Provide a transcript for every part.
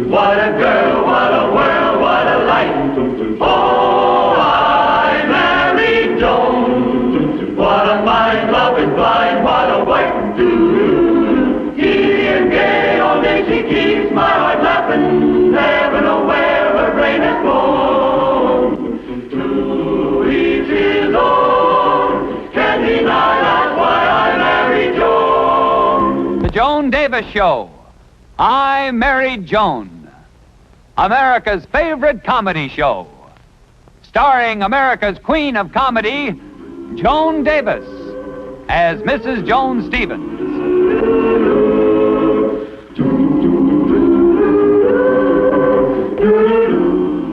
What a girl, what a world, what a life. Oh, I married Joan. What a mind, loving, blind, what a wife. Easy and gay, all day she keeps my heart laughing. Never know where her brain has gone. To each his own. Can't deny that's why I married Joan. The Joan Davis Show. I Married Joan. America's favorite comedy show. Starring America's queen of comedy, Joan Davis, as Mrs. Joan Stevens.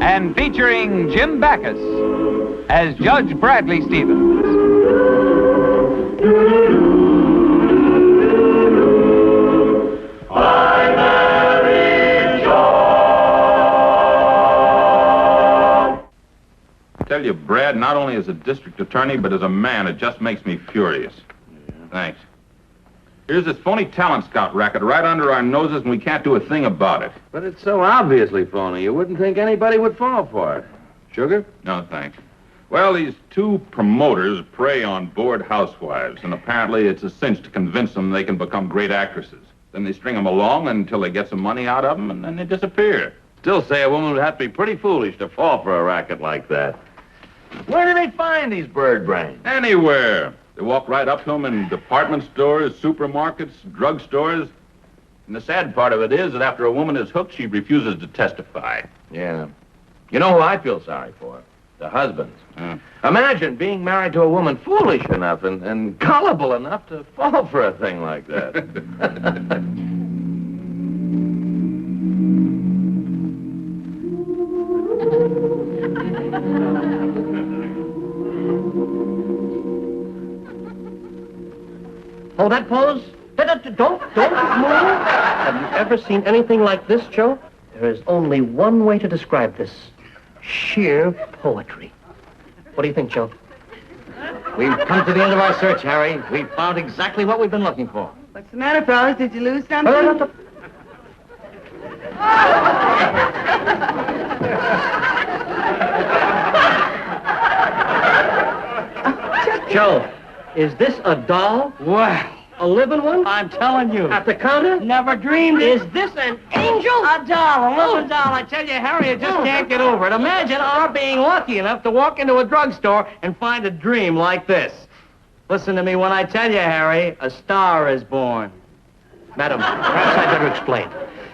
And featuring Jim Backus as Judge Bradley Stevens. I married Joan. I tell you, Brad, not only as a district attorney, but as a man, it just makes me furious. Thanks. Here's this phony talent scout racket right under our noses, and we can't do a thing about it. But it's so obviously phony, you wouldn't think anybody would fall for it. Sugar? No, thanks. Well, these two promoters prey on bored housewives, and apparently it's a cinch to convince them they can become great actresses. Then they string them along until they get some money out of them, and then they disappear. Still say a woman would have to be pretty foolish to fall for a racket like that. Where do they find these bird brains? Anywhere. They walk right up to them in department stores, supermarkets, drugstores. And the sad part of it is that after a woman is hooked, she refuses to testify. Yeah. You know who I feel sorry for? The husbands. Imagine being married to a woman foolish enough and gullible enough to fall for a thing like that. Hold that pose. Don't move. Have you ever seen anything like this, Joe? There is only one way to describe this. Sheer poetry. What do you think, Joe? We've come to the end of our search, Harry. We've found exactly what we've been looking for. What's the matter, fellas? Did you lose something? Joe, is this a doll? Well, A living one? I'm telling you. At the counter? Never dreamed it. Is this an angel? A doll, a little doll. I tell you, Harry, I just can't get over it. Imagine our being lucky enough to walk into a drugstore and find a dream like this. Listen to me when I tell you, Harry, a star is born. Madam, perhaps I'd better explain.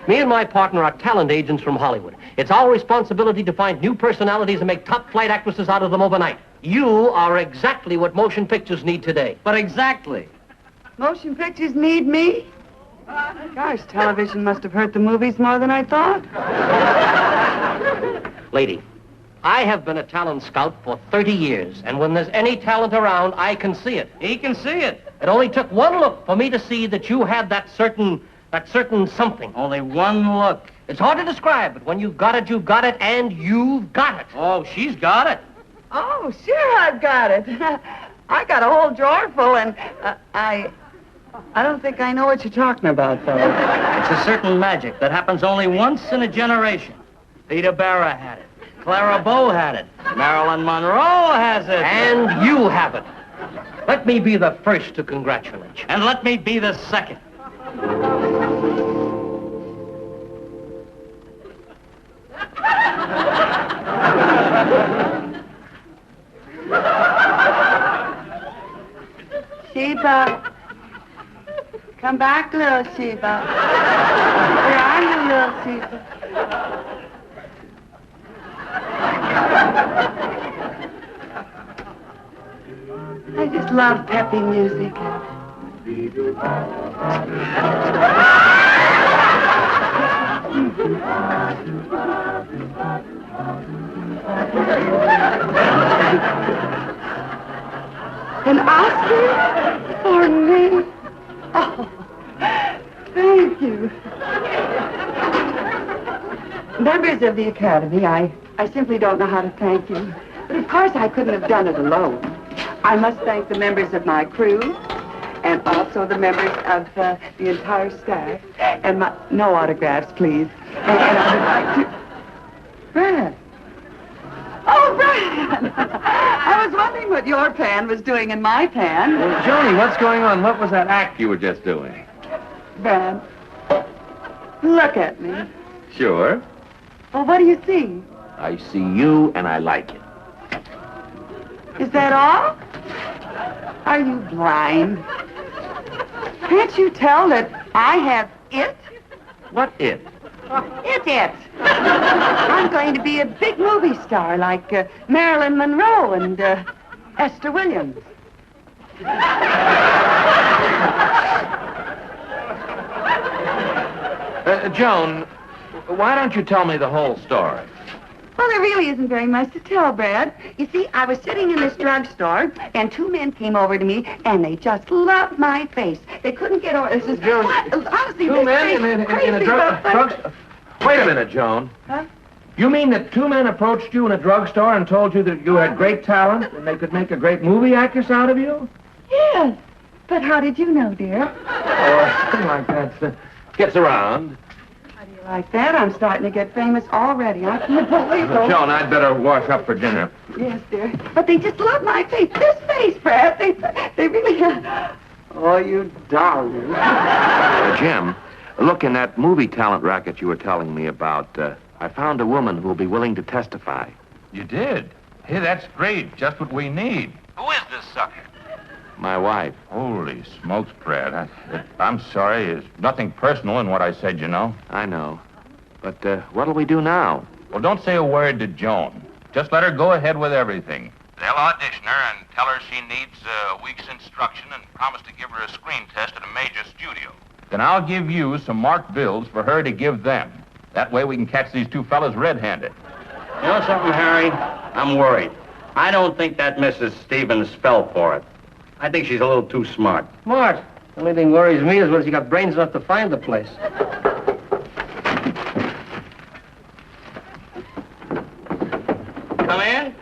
Me and my partner are talent agents from Hollywood. It's our responsibility to find new personalities and make top-flight actresses out of them overnight. You are exactly what motion pictures need today. But exactly. Motion pictures need me? Gosh, television must have hurt the movies more than I thought. Lady, I have been a talent scout for 30 years, and when there's any talent around, I can see it. He can see it. It only took one look for me to see that you had that certain something. Only one look. It's hard to describe, but when you've got it, and you've got it. Oh, she's got it. Oh, sure I've got it. I got a whole drawer full, and I don't think I know what you're talking about, fellas. It's a certain magic that happens only once in a generation. Theda Bara had it. Clara Bow had it. Marilyn Monroe has it. And you have it. Let me be the first to congratulate you. And let me be the second. Sheba. Come back, little Sheba. Where are you, little Sheba? I just love peppy music. An Oscar for me? Oh, thank you. Members of the Academy, I simply don't know how to thank you. But of course I couldn't have done it alone. I must thank the members of my crew and also the members of the entire staff. And no autographs, please. And I would like to... Brad. Oh, Brad! I was wondering what your pan was doing in my pan. Well, Joni, what's going on? What was that act you were just doing? Brad, look at me. Sure. Well, what do you see? I see you, and I like it. Is that all? Are you blind? Can't you tell that I have it? What it? It. I'm going to be a big movie star like Marilyn Monroe and Esther Williams. Joan, why don't you tell me the whole story? Well, there really isn't very much to tell, Brad. You see, I was sitting in this drugstore, and two men came over to me, and they just loved my face. They couldn't get over... This is... Joan, honestly, two men in a drugstore? Wait a minute, Joan. Huh? You mean that two men approached you in a drugstore and told you that you had great talent and they could make a great movie actress out of you? Yes. But how did you know, dear? Oh, something like that gets around. How do you like that? I'm starting to get famous already. I can't believe it. Joan, I'd better wash up for dinner. Yes, dear. But they just love my face. This face, Brad. They really... Oh, you darling. Jim, look, in that movie talent racket you were telling me about, I found a woman who will be willing to testify. You did? Hey, that's great. Just what we need. Who is this sucker? My wife. Holy smokes, Brad. I'm sorry. There's nothing personal in what I said, you know. I know. But what'll we do now? Well, don't say a word to Joan. Just let her go ahead with everything. They'll audition her and tell her she needs a week's instruction and promise to give her a screen test at a major studio. Then I'll give you some marked bills for her to give them. That way we can catch these two fellas red-handed. You know something, Harry? I'm worried. I don't think that Mrs. Stevens fell for it. I think she's a little too smart. Smart. The only thing worries me is whether she got brains enough to find the place. Come in.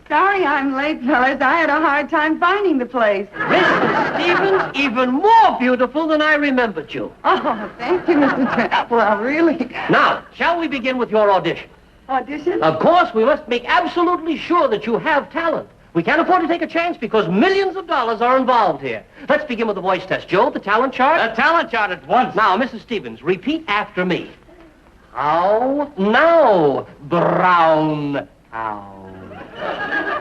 Sorry I'm late, fellas. I had a hard time finding the place. Mrs. Stevens, even more beautiful than I remembered you. Oh, thank you, Mr. Trent. Well, really. Now, shall we begin with your audition? Audition? Of course, we must make absolutely sure that you have talent. We can't afford to take a chance because millions of dollars are involved here. Let's begin with the voice test. Joe, the talent chart? The talent chart at once. Now, Mrs. Stevens, repeat after me. How now, brown cow?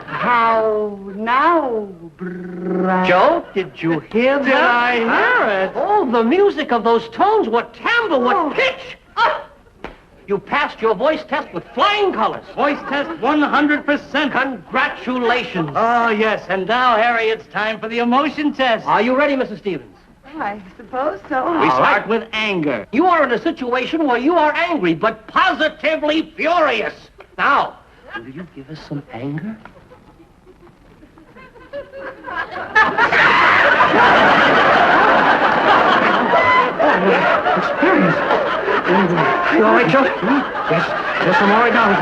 How now, Brad? Joe, did you hear that? Did I hear it? Oh, the music of those tones, what timbre, what pitch! Ah! You passed your voice test with flying colors. Voice test 100%. Congratulations. Oh, yes. And now, Harry, it's time for the emotion test. Are you ready, Mrs. Stevens? I suppose so. We All start right. with anger. You are in a situation where you are angry, but positively furious. Now, will you give us some anger? Experience. You all right, Joe? Yes, I'm all right now. It's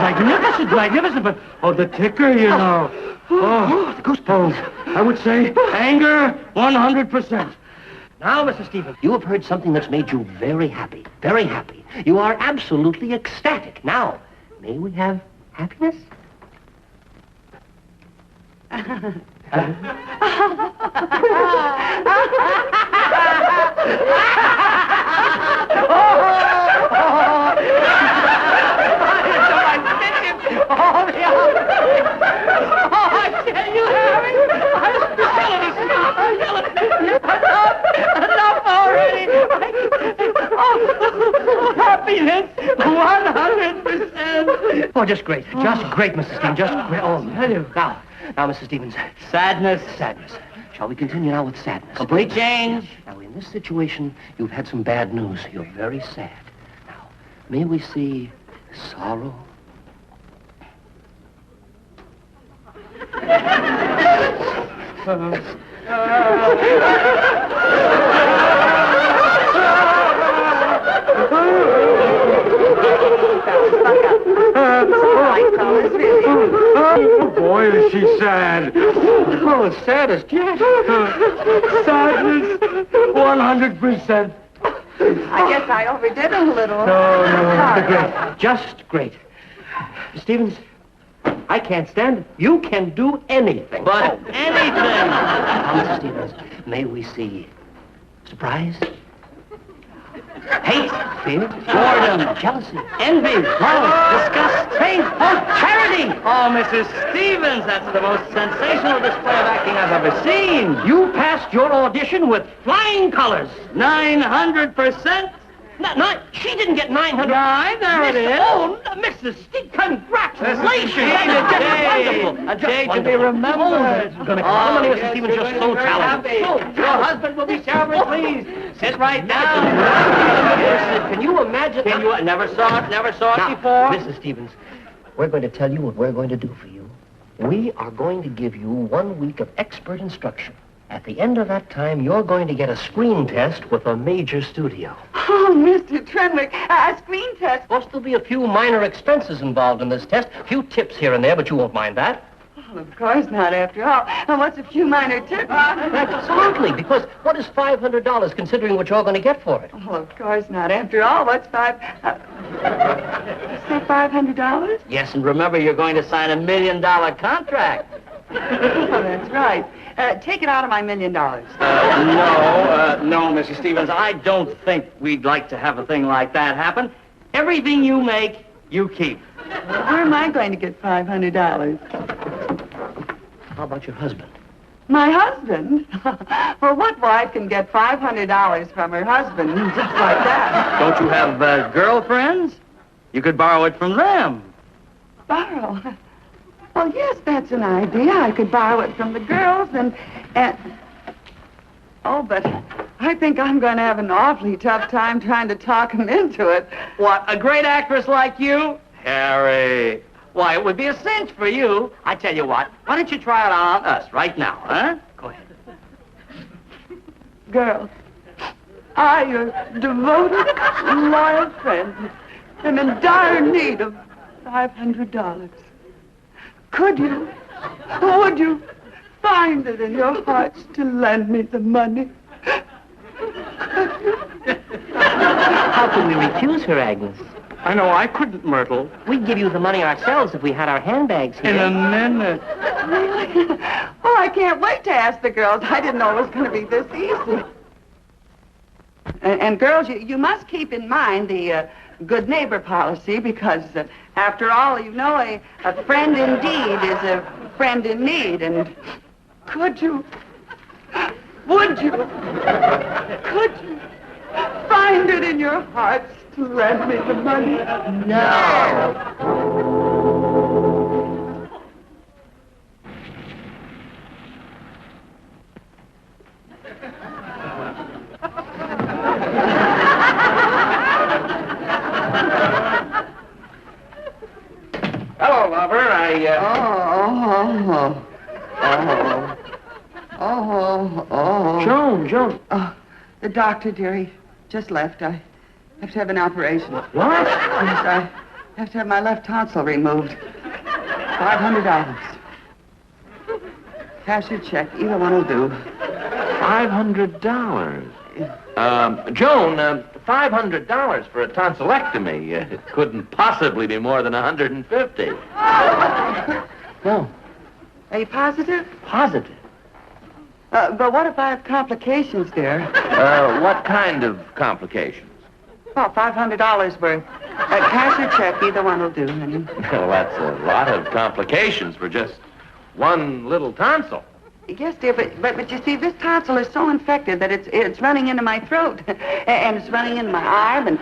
magnificent, but, the ticker, you know. Oh, the goosebumps. I would say anger 100%. Now, Mrs. Stevens, you have heard something that's made you very happy. Very happy. You are absolutely ecstatic. Now, may we have happiness? Enough already. Happiness 100%. Oh, just great. Just great, Mrs. Stevens. Just great. Oh, now, Mrs. Stevens. Sadness. Sadness. Shall we continue now with sadness? Complete change. Now, in this situation, you've had some bad news. You're very sad. Now, may we see sorrow? It's all right, fellas, really. Boy, is she sad. Oh, as sad as yet. Sadness, 100%. I guess I overdid it a little. No. Great. Just great. Stevens, I can't stand it. You can do anything. But anything. Now, Mrs. Stevens, may we see surprise, hate, fear, Boredom. jealousy, Envy. love, disgust, faith, hope, charity. Oh, Mrs. Stevens, that's the most sensational display of acting I've ever seen. You passed your audition with flying colors. 900%. No, she didn't get 900. Right, there it is. Oh, Mrs. Steve, congratulations. This is That's a day. wonderful. A day Just to be wonderful. remembered. Oh, that's going to come. Mrs. yes, Stevens, you're just going so to be very talented. happy. So Your talented. husband will be shouting, please. Sit right down. Can you imagine? Can you? Never saw it Now, before. Mrs. Stevens, we're going to tell you what we're going to do for you. We are going to give you 1 week of expert instruction. At the end of that time, you're going to get a screen test with a major studio. Oh, Mr. Trenwick, a screen test. Of course, there'll be a few minor expenses involved in this test, a few tips here and there, but you won't mind that. Well, of course not, after all. And what's a few minor tips? Absolutely, because what is $500 considering what you're going to get for it? Well, of course not. After all, what's you say $500? Yes, and remember, you're going to sign $1 million contract. Oh, that's right. Take it out of my $1 million. No, Mrs. Stevens, I don't think we'd like to have a thing like that happen. Everything you make, you keep. Where am I going to get $500? How about your husband? My husband? Well, what wife can get $500 from her husband just like that? Don't you have girlfriends? You could borrow it from them. Borrow? Well, yes, that's an idea. I could borrow it from the girls and... Oh, but I think I'm going to have an awfully tough time trying to talk him into it. What, a great actress like you? Harry. Why, it would be a cinch for you. I tell you what, why don't you try it on us right now, huh? Go ahead. Girls, I, your devoted, loyal friend, am in dire need of $500. Could you, would you find it in your hearts to lend me the money? How can we refuse her, Agnes? I know I couldn't, Myrtle. We'd give you the money ourselves if we had our handbags here. In a minute. Really? Oh, I can't wait to ask the girls. I didn't know it was going to be this easy. And girls, you must keep in mind the good neighbor policy because, after all, you know, a friend indeed is a friend in need. And could you, would you, could you find it in your hearts to lend me the money? No. Hello, lover. Joan. Oh, the doctor, dearie, just left. I have to have an operation. What? Yes, I have to have my left tonsil removed. $500. Cash or check, either one will do. $500. Joan, $500 for a tonsillectomy. It couldn't possibly be more than $150. No. Are you positive? Positive. But what if I have complications, dear? What kind of complications? Well, $500 worth. Cash or check, either one will do, honey. Well, that's a lot of complications for just one little tonsil. Yes, dear, but you see, this tonsil is so infected that it's running into my throat, and it's running into my arm, and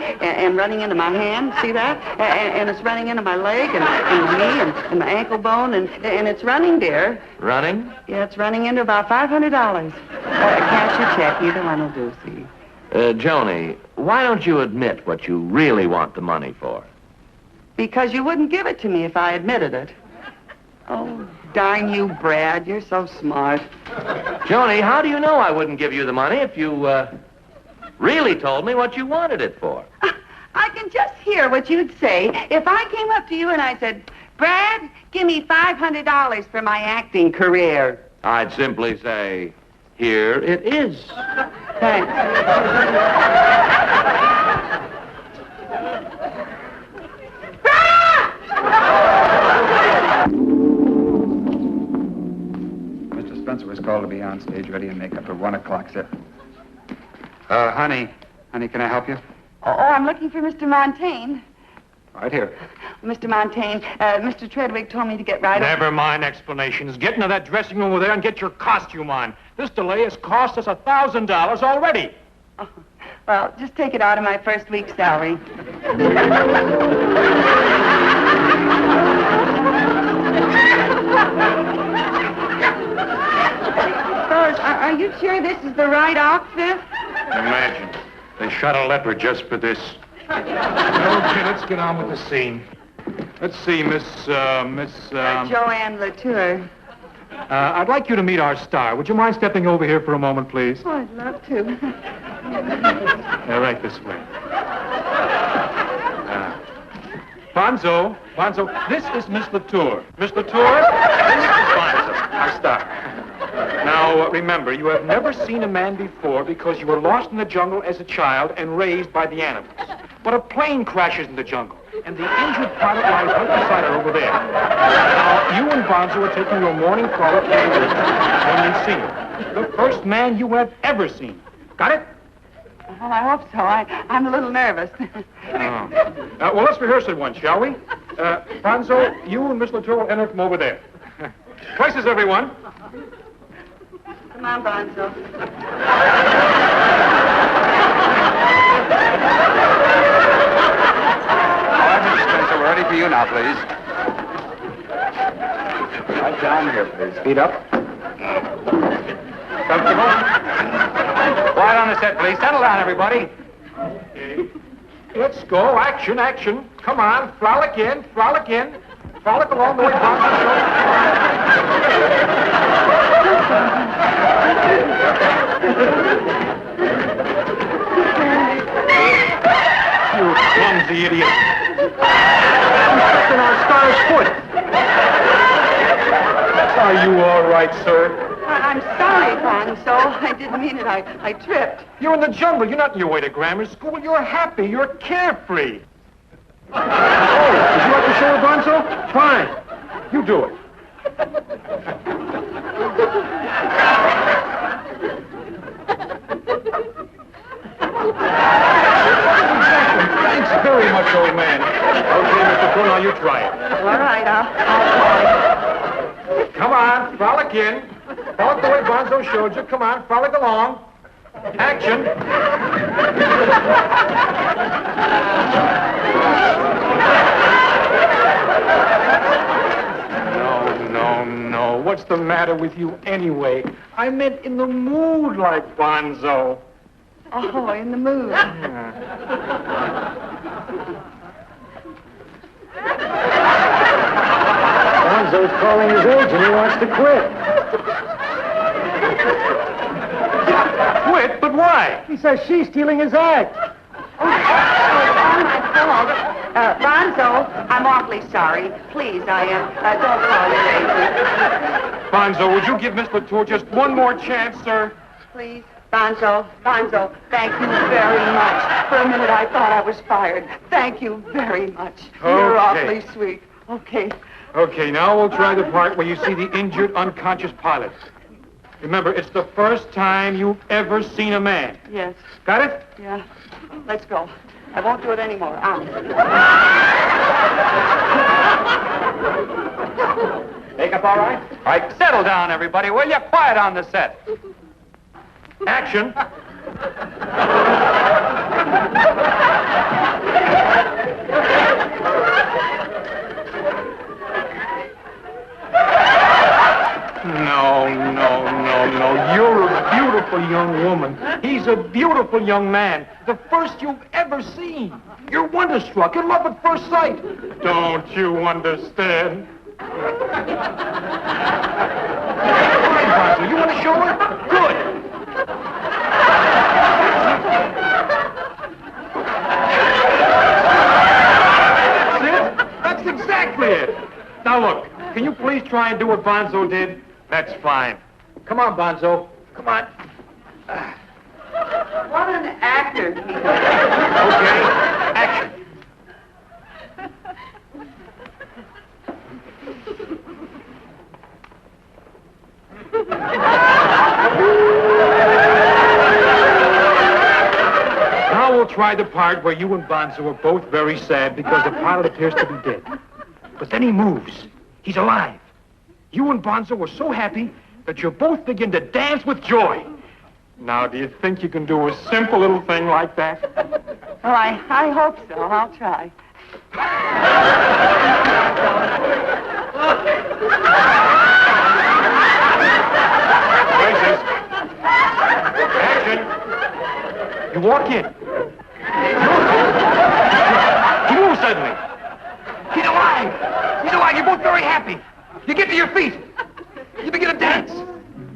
running into my hand. See that? And it's running into my leg, and my knee, and my ankle bone, and it's running, dear. Running? Yeah, it's running into about $500. Cash or check, either one will do. See. Joni, why don't you admit what you really want the money for? Because you wouldn't give it to me if I admitted it. Oh, darn you, Brad. You're so smart. Joni, how do you know I wouldn't give you the money if you really told me what you wanted it for? I can just hear what you'd say if I came up to you and I said, Brad, give me $500 for my acting career. I'd simply say, here it is. Thanks. Mr. Spencer was called to be on stage ready and makeup at 1 o'clock, sir. Honey, can I help you? Oh, I'm looking for Mr. Montaigne. Right here. Mr. Montaigne, Mr. Treadwig told me to get right Never mind explanations. Get into that dressing room over there and get your costume on. This delay has cost us $1,000 already. Oh, well, just take it out of my first week's salary. Fellas, are you sure this is the right outfit? Imagine. They shot a leopard just for this. Okay, let's get on with the scene. Let's see, Miss... Joanne Latour. I'd like you to meet our star. Would you mind stepping over here for a moment, please? Oh, I'd love to. Right this way. Bonzo, this is Miss Latour. Miss Latour, this is Bonzo, our star. Now, remember, you have never seen a man before because you were lost in the jungle as a child and raised by the animals. But a plane crashes in the jungle, and the injured pilot lies right beside her over there. Now, you and Bonzo are taking your morning frolic to the woods when you see him. The first man you have ever seen. Got it? Well, I hope so. I'm a little nervous. Well, let's rehearse it once, shall we? Bonzo, you and Miss Latour will enter from over there. Places, everyone. Come on, Bonzo. All right, Mr. Spencer, we're ready for you now, please. Right down here, please. Feet up. Comfortable? Quiet on the set, please. Settle down, everybody. Okay. Let's go. Action, action. Come on. Frolic in, frolic in. Frolic along the way, Bonzo. You clumsy idiot. I'm stepping on Star's foot. Are you all right, sir? I'm sorry, Bonzo. I didn't mean it. I tripped. You're in the jungle. You're not on your way to grammar school. You're happy. You're carefree. Oh, would you like to show her, Bonzo? Fine. You do it. Thanks very much, old man. Okay, Mr. Poole, now you try it. All right, I'll try. Come on, frolic in. Frolic the way Bonzo showed you. Come on, frolic along. Action. No. What's the matter with you anyway? I meant in the mood like Bonzo. Oh, in the mood. Bonzo's calling his age and he wants to quit. Quit? But why? He says she's stealing his act. Oh, my fault. Bonzo, I'm awfully sorry. Please, don't call me lazy. Bonzo, would you give Miss Latour just one more chance, sir? Please. Bonzo, thank you very much. For a minute, I thought I was fired. Thank you very much. You're Okay. awfully sweet. Okay. Okay, now we'll try the part where you see the injured, unconscious pilot. Remember, it's the first time you've ever seen a man. Yes. Got it? Yeah. Let's go. I won't do it anymore. Makeup all right? All right, settle down, everybody, will you? Quiet on the set. Action. No. You're a beautiful young woman. He's a beautiful young man. The first you've ever seen. You're wonderstruck, in love at first sight. Don't you understand? Fine, Bonzo. You want to show her? Good. That's it. That's exactly it. please try and do what Bonzo did? That's fine. Come on, Bonzo. Come on. What an actor he is. Okay, action. Now we'll try the part where you and Bonzo are both very sad because the pilot appears to be dead. But then he moves. He's alive. You and Bonzo are so happy that you both begin to dance with joy. Now, do you think you can do a simple little thing like that? Well, I hope so. I'll try. Places. Action. You walk in. He moves suddenly. He's alive. He's alive. You're both very happy. You get to your feet. You begin to dance.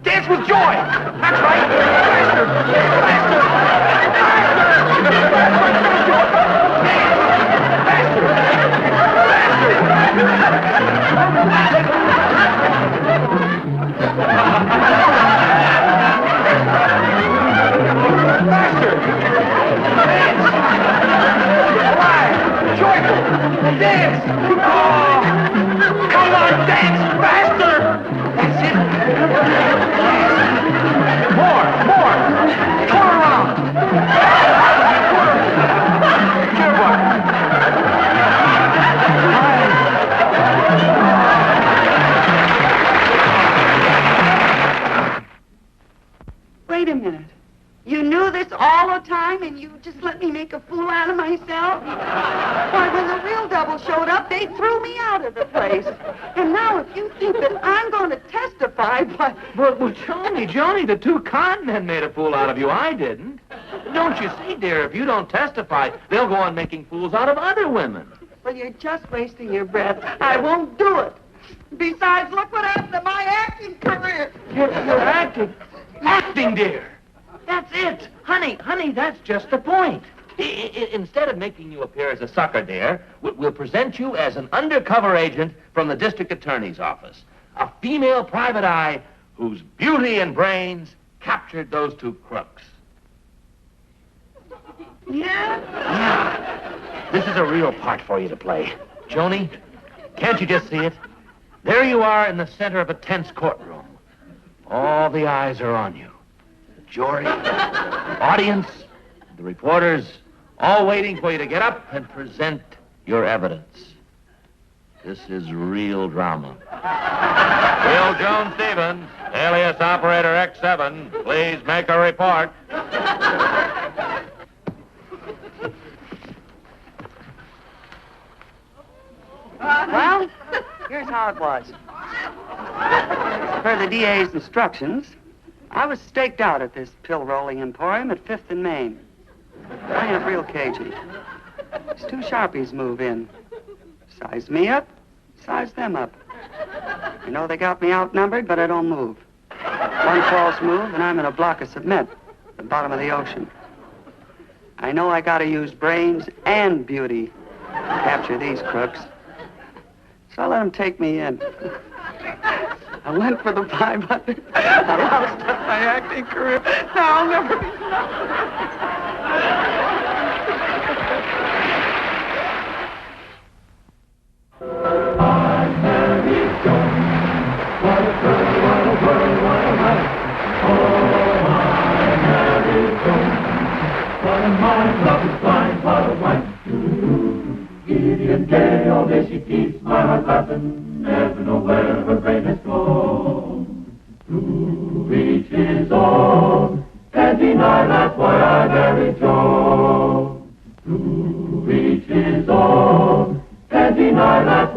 Dance with joy. That's right. Faster. Faster. Faster. Dance. Alive. Joyful. Dance. Oh. Come on, dance faster. That's it. More. Turn around. Jitterbug. Wait a minute. You knew this all the time, and you just let me make a fool out of myself? Why, when the real double showed up, they threw me out of the place. And now if you think that I'm going to testify, why... Well, Joni, the two con men made a fool out of you. I didn't. Don't you see, dear, if you don't testify, they'll go on making fools out of other women. Well, you're just wasting your breath. I won't do it. Besides, look what happened to my acting career. You're acting. Acting, dear. That's it. Honey, that's just the point. Instead of making you appear as a sucker, dear, we'll present you as an undercover agent from the district attorney's office. A female private eye whose beauty and brains captured those two crooks. Yeah? Yeah. This is a real part for you to play. Joni, can't you just see it? There you are in the center of a tense courtroom. All the eyes are on you. The jury, the audience, the reporters, all waiting for you to get up and present your evidence. This is real drama. Will Joan Stevens, alias Operator X7, please make a report. Well, here's how it was. Per the DA's instructions, I was staked out at this pill-rolling emporium at 5th and Main. I ain't real cagey. These two Sharpies move in. Size me up, size them up. I know they got me outnumbered, but I don't move. One false move, and I'm in a block of cement at the bottom of the ocean. I know I gotta use brains and beauty to capture these crooks. So I let them take me in. I went for the 500. I lost my acting career. Now I'll never be... I married Joan. What a girl, what a world, what a life. Oh, I married Joan. What a mind, love is blind, what a wife. Giddy and gay, all day she keeps my heart laughing. Never know where her brain has gone. To each his own. Can't deny that's why I married Joan. To each his own. Can't deny that's